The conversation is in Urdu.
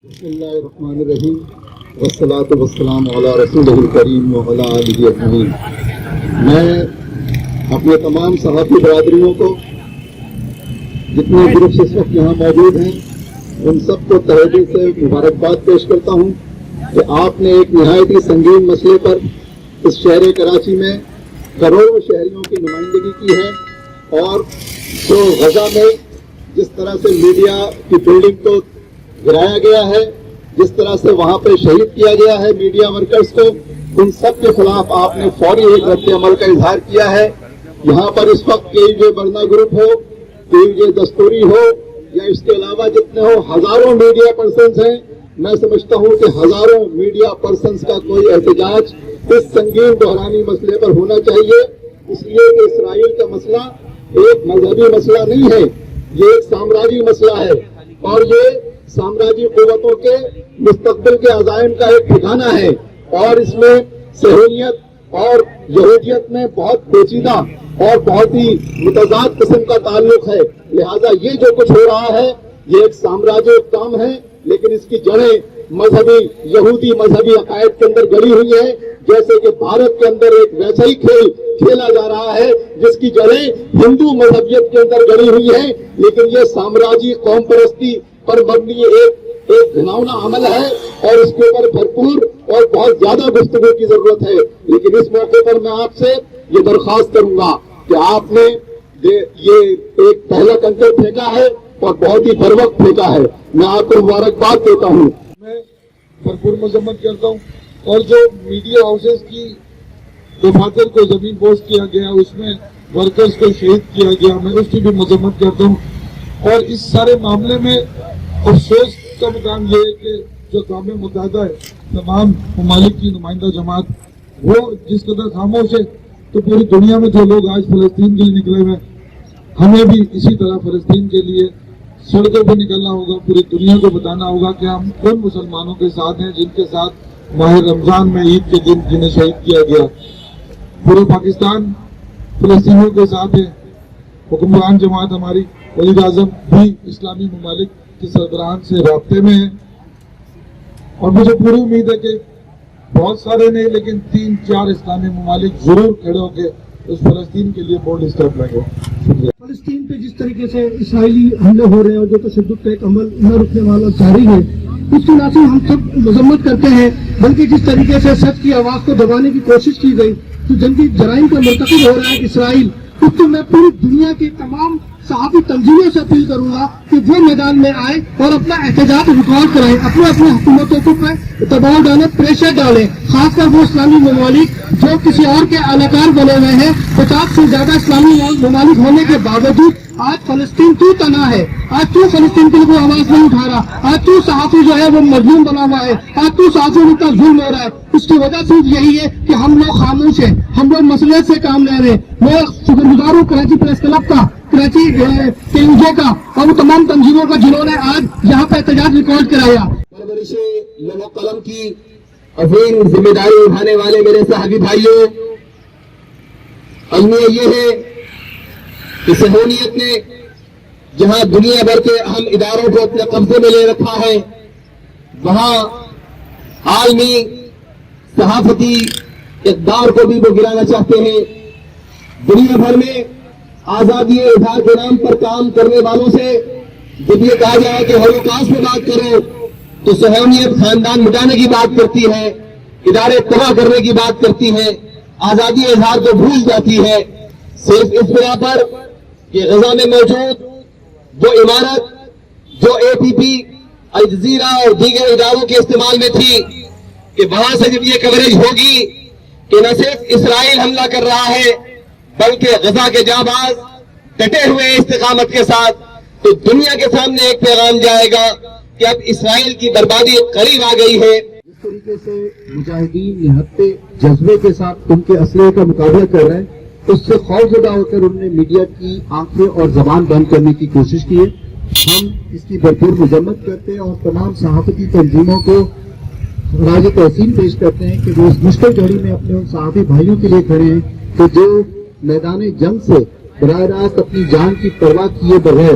بسم اللہ الرحمن الرحیم والصلاۃ والسلام علی رسول الکریم وعلی آلہ اجمعین۔ میں اپنے تمام صحافی برادریوں کو جتنے گروپس اس وقت یہاں موجود ہیں ان سب کو تہہ دل سے مبارکباد پیش کرتا ہوں کہ آپ نے ایک نہایت ہی سنگین مسئلے پر اس شہر کراچی میں کروڑوں شہریوں کی نمائندگی کی ہے، اور جو غزہ میں جس طرح سے میڈیا کی بلڈنگ کو گرایا گیا ہے، جس طرح سے وہاں پہ شہید کیا گیا ہے میڈیا ورکرز کو، ان سب کے خلاف آپ نے فوری ایک رد عمل کا اظہار کیا ہے۔ یہاں پر اس وقت KUJ برنا گروپ ہو، KUJ دستوری ہو یا اس کے علاوہ جتنے ہو، ہزاروں میڈیا پرسنز ہیں۔ میں سمجھتا ہوں کہ ہزاروں میڈیا پرسنز کا کوئی احتجاج اس سنگین بحرانی مسئلے پر ہونا چاہیے، اس لیے کہ اسرائیل کا مسئلہ ایک مذہبی مسئلہ نہیں ہے، یہ ایک سامراجی مسئلہ ہے، اور یہ سامراجی قوتوں کے مستقبل کے عزائم کا ایک ٹھکانہ ہے، اور اس میں صہیونیت اور یہودیت میں بہت پیچیدہ اور بہت ہی متضاد قسم کا تعلق ہے۔ لہذا یہ جو کچھ ہو رہا ہے یہ ایک سامراجی کام ہے، لیکن اس کی جڑیں مذہبی یہودی مذہبی عقائد کے اندر گڑی ہوئی ہیں، جیسے کہ بھارت کے اندر ایک ویسا ہی کھیل کھیلا جا رہا ہے جس کی جڑیں ہندو مذہبیت کے اندر گڑی ہوئی ہیں، لیکن یہ سامراجی قوم پرستی پر مبنی ایک گھناؤنا عمل ہے، اور اس کے اوپر بھرپور اور بہت زیادہ گفتگو کی ضرورت ہے۔ لیکن اس موقع پر میں آپ سے یہ درخواست کروں گا کہ آپ نے یہ ایک پہلا کنکر پھینکا ہے اور بہت ہی بر وقت پھینکا ہے، میں آپ کو مبارکباد دیتا ہوں۔ میں بھرپور مذمت کرتا ہوں، اور جو میڈیا ہاؤسز کی دفاتر کو زمین بوس کیا گیا، اس میں ورکرز کو شہید کیا گیا، میں اس کی بھی مذمت کرتا ہوں۔ اور اس سارے معاملے میں افسوس کا مقام یہ ہے کہ جو اقوام متحدہ ہے، تمام ممالک کی نمائندہ جماعت، وہ جس قدر خاموش ہے، تو پوری دنیا میں جو لوگ آج فلسطین کے لیے نکلے ہوئے، ہمیں بھی اسی طرح فلسطین کے لیے سڑکوں پہ نکلنا ہوگا، پوری دنیا کو بتانا ہوگا کہ ہم ان مسلمانوں کے ساتھ ہیں جن کے ساتھ ماہ رمضان میں عید کے دن جنہیں شہید کیا گیا۔ پورے پاکستان فلسطینیوں کے ساتھ ہے، حکمران جماعت ہماری وزیر اعظم بھی اسلامی ممالک کے سربراہان سے رابطے میں ہیں، اور مجھے پوری امید ہے کہ بہت سارے نہیں لیکن 3-4 اسلامی ممالک ضرور کھڑے ہو کے اس فلسطین کے لیے بولڈ اسٹیپ لیں گے۔ شکریہ۔ فلسطین پہ جس طریقے سے اسرائیلی حملے ہو رہے ہیں اور جو تشدد کا ایک عمل نہ رکنے والا جاری ہے، اس کی نہ صرف ہم سب مذمت کرتے ہیں، بلکہ جس طریقے سے سچ کی آواز کو دبانے کی کوشش کی گئی، جو جنگی جرائم کا مرتکب ہو رہا ہے اسرائیل، اس کو میں پوری دنیا کے تمام صحافی تنظیموں سے اپیل کروں گا کہ وہ میدان میں آئے اور اپنا احتجاج ریکارڈ کرائیں، اپنی حکومتوں کو دباؤ ڈالیں، پریشر ڈالیں، خاص کر وہ اسلامی ممالک جو کسی اور کے اہلکار بنے ہوئے ہیں۔ 50 سے زیادہ اسلامی ممالک ہونے کے باوجود آج فلسطین کیوں تنہا ہے؟ آج کیوں فلسطین کے لیے کوئی آواز نہیں اٹھا رہا؟ آج کیوں صحافی جو ہے وہ مظلوم بنا ہوا ہے؟ آج کیوں صحافیوں کا ظلم ہو رہا ہے؟ اس کی وجہ صرف یہی ہے کہ ہم لوگ خاموش ہیں، ہم لوگ مسئلے سے کام لے رہے ہیں۔ میں شکر گزار ہوں کراچی پریس کلب کا، کراچی KUJ کا، اور وہ تمام تنظیموں کا جنہوں نے آج یہاں پہ احتجاج ریکارڈ کرایا۔ پرورش لوح و قلم کی عظیم ذمہ داری اٹھانے والے میرے صحابی بھائیوں، المیہ یہ ہے کہ صہیونیت نے جہاں دنیا بھر کے اہم اداروں کو اپنے قبضے میں لے رکھا ہے، وہاں عالمی صحافتی اقدار کو بھی وہ گرانا چاہتے ہیں۔ دنیا بھر میں آزادی اظہار کے نام پر کام کرنے والوں سے جب یہ کہا جائے کہ ہولوکاسٹ میں بات کرو تو صہیونیت خاندان مٹانے کی بات کرتی ہے، ادارے تباہ کرنے کی بات کرتی ہے، آزادی اظہار کو بھول جاتی ہے، صرف اس بنا پر کہ غزہ میں موجود وہ عمارت جو APP، الجزیرہ اور دیگر اداروں کے استعمال میں تھی، کہ وہاں سے جب یہ کوریج ہوگی کہ نہ صرف اسرائیل حملہ کر رہا ہے بلکہ غزہ کے جانباز ڈٹے ہوئے استقامت کے ساتھ، تو دنیا کے سامنے ایک پیغام جائے گا کہ اب اسرائیل کی بربادی قریب آ گئی ہے۔ جس طریقے سے مجاہدین نہتے جذبے کے ساتھ ان کے اسلحے کا مقابلہ کر رہے ہیں، اس سے خوفزدہ ہو کر انہوں نے میڈیا کی آنکھیں اور زبان بند کرنے کی کوشش کی ہے۔ ہم اس کی بھرپور مذمت کرتے ہیں اور تمام صحافتی تنظیموں کو خراج تحسین پیش کرتے ہیں کہ وہ اس مشکل گھڑی میں اپنے ان صحافی بھائیوں کے لیے کھڑے ہیں کہ جو میدان جنگ سے براہ راست اپنی جان کی پرواہ کیے بغیر